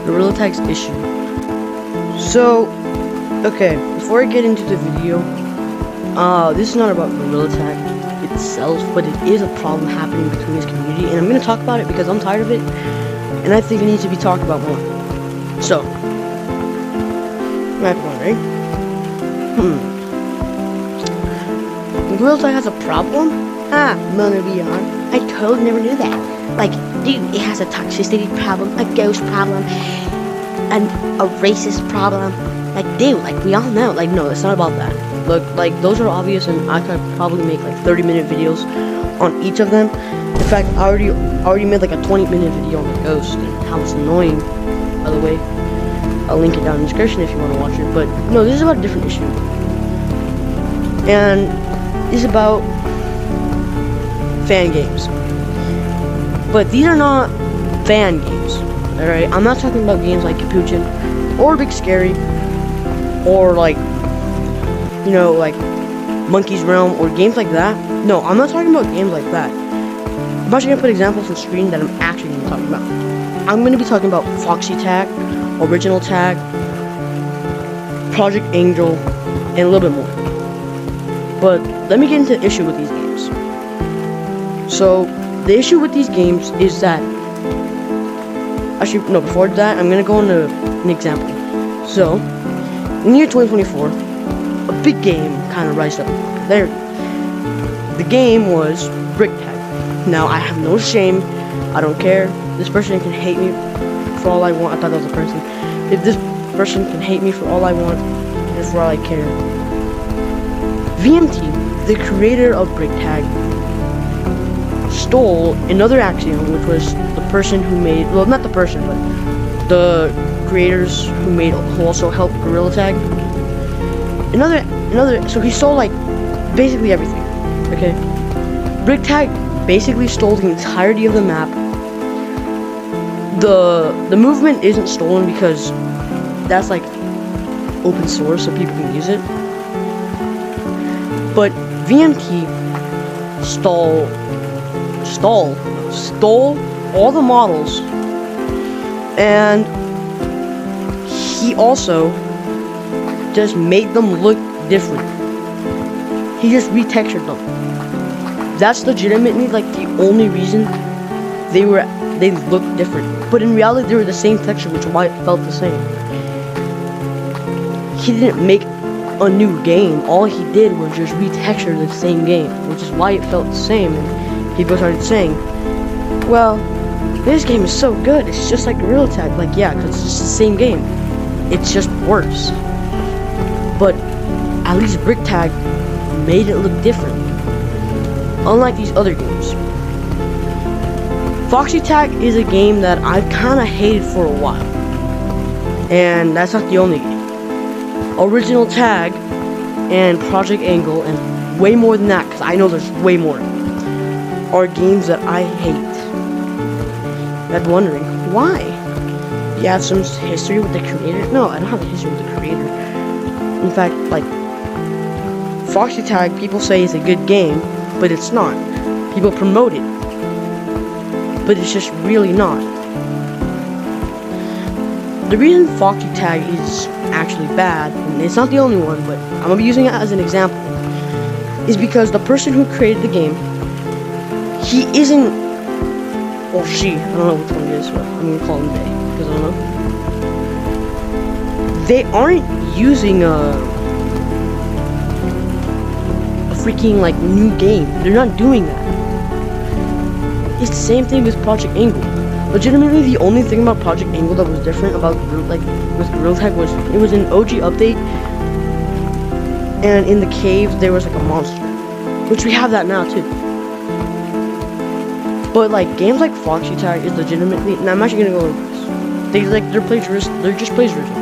Gorilla Tag's issue. So, okay, before I get into the video, this is not about Gorilla Tag itself, but it is a problem happening between this community, and I'm going to talk about it because I'm tired of it, and I think it needs to be talked about more. So, map one, right? Gorilla Tag has a problem? Mona Beyond. I totally never knew that. Like, dude, it has a toxicity problem, a ghost problem, and a racist problem. Like, dude, like, we all know. Like, no, it's not about that. Look, like, those are obvious, and I could probably make, like, 30-minute videos on each of them. In fact, I already made, like, a 20-minute video on the ghost, and how it's annoying, by the way. I'll link it down in the description if you want to watch it. But, no, this is about a different issue. And it's about fan games. But these are not fan games, alright? I'm not talking about games like Capuchin, or Big Scary, or like, you know, like Monkey's Realm, or games like that. No, I'm not talking about games like that. I'm actually gonna put examples on screen that I'm actually gonna be talking about. I'm gonna be talking about Foxy Tag, Original Tag, Project Angel, and a little bit more. But let me get into the issue with these games. So, the issue with these games is that, actually, no, before that, I'm gonna go into an example. So, in the year 2024, a big game kind of rised up in popularity. The game was Brick Tag. Now, I have no shame. I don't care. This person can hate me for all I want. I thought that was a person. If this person can hate me for all I want, that's for all I care. VMT, the creator of Brick Tag, stole another axiom, which was the person who made, well, not the person, but the creators who also helped Gorilla Tag. So he stole, like, basically everything, okay? Brick Tag basically stole the entirety of the map. The movement isn't stolen because that's, like, open source, so people can use it. But VMT stole all the models, and he also just made them look different. He just retextured them. That's legitimately, like, the only reason they looked different. But in reality, they were the same texture, which is why it felt the same. He didn't make a new game. All he did was just retexture the same game, which is why it felt the same. And people started saying, well, this game is so good, it's just like Gorilla Tag. Like, yeah, because it's just the same game. It's just worse. But at least Brick Tag made it look different. Unlike these other games. Foxy Tag is a game that I've kind of hated for a while. And that's not the only game. Original Tag and Project Angle, and way more than that, because I know there's way more, are games that I hate. I'm wondering, why? You have some history with the creator? No, I don't have a history with the creator. In fact, like, Foxy Tag, people say is a good game, but it's not. People promote it, but it's just really not. The reason Foxy Tag is actually bad, and it's not the only one, but I'm gonna be using it as an example, is because the person who created the game, he isn't, or she, I don't know which one it is, but I'm gonna call him they, because I don't know. They aren't using a freaking, like, new game. They're not doing that. It's the same thing with Project Angle. Legitimately, the only thing about Project Angle that was different about, like, with Gorilla Tag was it was an OG update, and in the caves there was, like, a monster, which we have that now too. But, like, games like Foxy Tag is legitimately, and I'm actually gonna go over this. They're just plagiarism.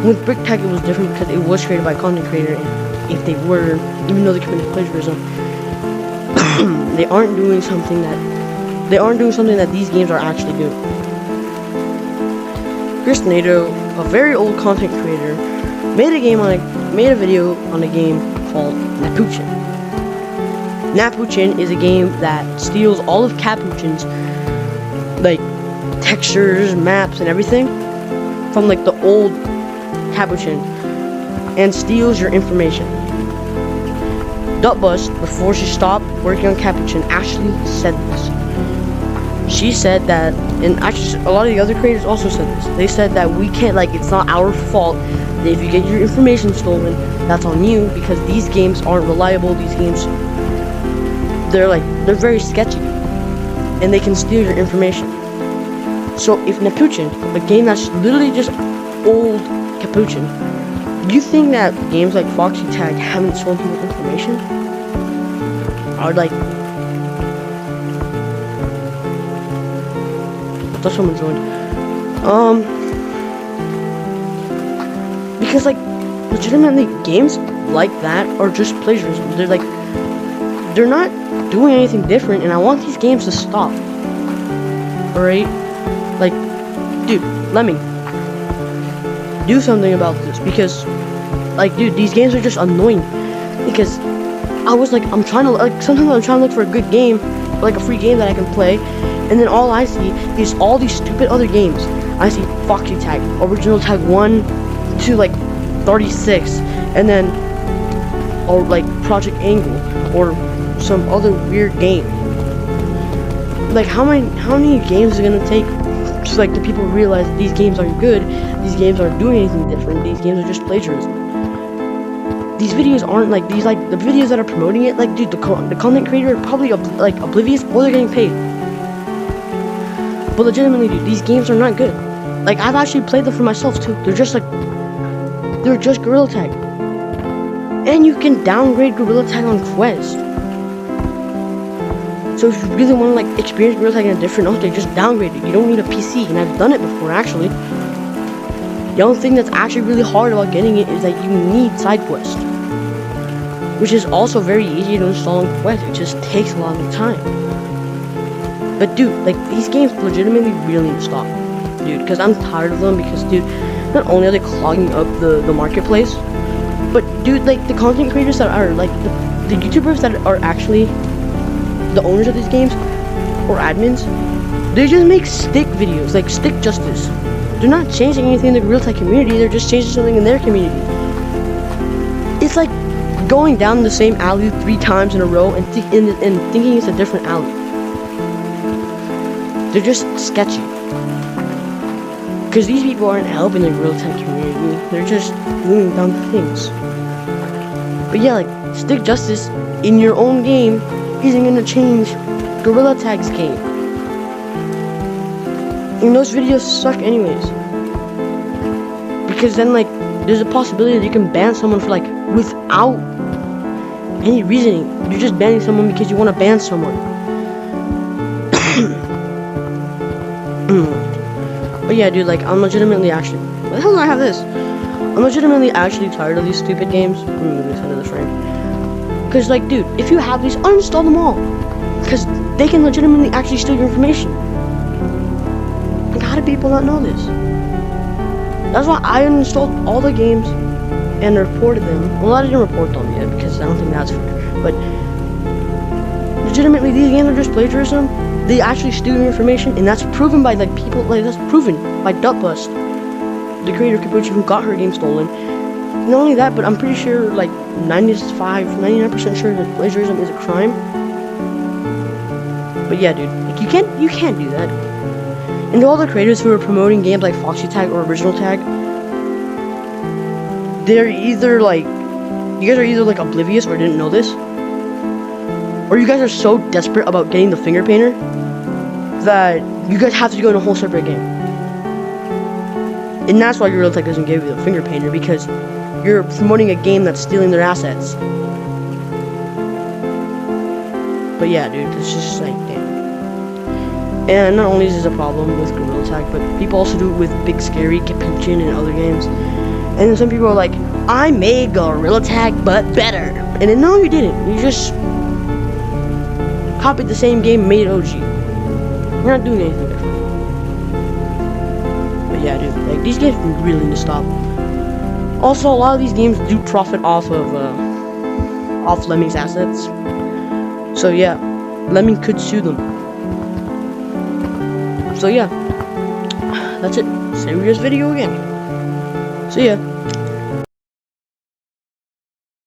With Brick Tag, it was different because it was created by a content creator, and if they were, even though they committed plagiarism, they aren't doing something that these games are actually doing. Chris Nato, a very old content creator, made a video on a game called Capuchin. Capuchin is a game that steals all of Capuchin's, like, textures, maps, and everything from like the old Capuchin and steals your information. Dutbust, before she stopped working on Capuchin, actually said this. She said that, and actually a lot of the other creators also said this. They said that we can't, like, it's not our fault that if you get your information stolen, that's on you, because these games aren't reliable. These games, they're very sketchy, and they can steal your information. So if Capuchin, a game that's literally just old Capuchin, do you think that games like Foxy Tag haven't stolen people's information? Or like, I thought someone joined. Because like, legitimately, games like that are just plagiarism. They're not doing anything different, and I want these games to stop. Alright? Like, dude, Lemming, do something about this, because, like, dude, these games are just annoying. Because I'm trying to look for a good game, like a free game that I can play, and then all I see is all these stupid other games. I see Foxy Tag, Original Tag 1 to like 36, and then, or like Project Angle, or some other weird game. Like, how many games is it gonna take just like the people realize these games aren't good, these games aren't doing anything different, these games are just plagiarism. These videos aren't like these, like the videos that are promoting it, like, dude, the content creator are probably like oblivious, or they're getting paid. But legitimately, dude, these games are not good. Like, I've actually played them for myself too. They're just Gorilla Tag, and you can downgrade Gorilla Tag on Quest. So if you really want to like experience Gorilla Tag in a different update, just downgrade it. You don't need a PC, and I've done it before actually. The only thing that's actually really hard about getting it is that you need side quest, which is also very easy to install on Quest. It just takes a lot of time. But dude, like, these games legitimately really need to stop, dude, because I'm tired of them. Because, dude, not only are they clogging up the marketplace, but dude, like, the content creators that are like the YouTubers that are actually the owners of these games or admins, they just make stick videos, like stick justice. They're not changing anything in the Gorilla Tag community, they're just changing something in their community. It's like going down the same alley 3 times in a row and thinking it's a different alley. They're just sketchy. Because these people aren't helping the Gorilla Tag community, they're just doing dumb things. But yeah, like, stick justice in your own game isn't gonna change Gorilla Tag's game. And those videos suck anyways. Because then, like, there's a possibility that you can ban someone for, like, without any reasoning. You're just banning someone because you want to ban someone. But yeah, dude, like, I'm legitimately actually... Why the hell do I have this? I'm legitimately actually tired of these stupid games. Let me move this out of the frame. Because, like, dude, if you have these, uninstall them all. Because they can legitimately actually steal your information. Like, how do people not know this? That's why I uninstalled all the games and reported them. Well, I didn't report them yet because I don't think that's fair. But legitimately, these games are just plagiarism. They actually steal your information, and that's proven by, like, people, like, that's proven by Dutbust, the creator of Capuchin, who got her game stolen. Not only that, but I'm pretty sure, like, 99% sure that plagiarism is a crime. But yeah, dude, like, you can't do that. And all the creators who are promoting games like Foxy Tag or Original Tag, they're either like, you guys are either like oblivious or didn't know this, or you guys are so desperate about getting the finger painter that you guys have to go in a whole separate game. And that's why Gorilla Tag doesn't give you the finger painter, because you're promoting a game that's stealing their assets. But yeah, dude, it's just like, damn. And not only is this a problem with Gorilla Tag, but people also do it with Big Scary, Capuchin, and other games. And then some people are like, I made Gorilla Tag, but better. And then, no, you didn't. You just copied the same game and made it OG. You're not doing anything different. But yeah, dude, like, these games really need to stop. Also, a lot of these games do profit off Lemming's assets. So yeah, Lemming could sue them. So yeah, that's it. Serious video again. See ya.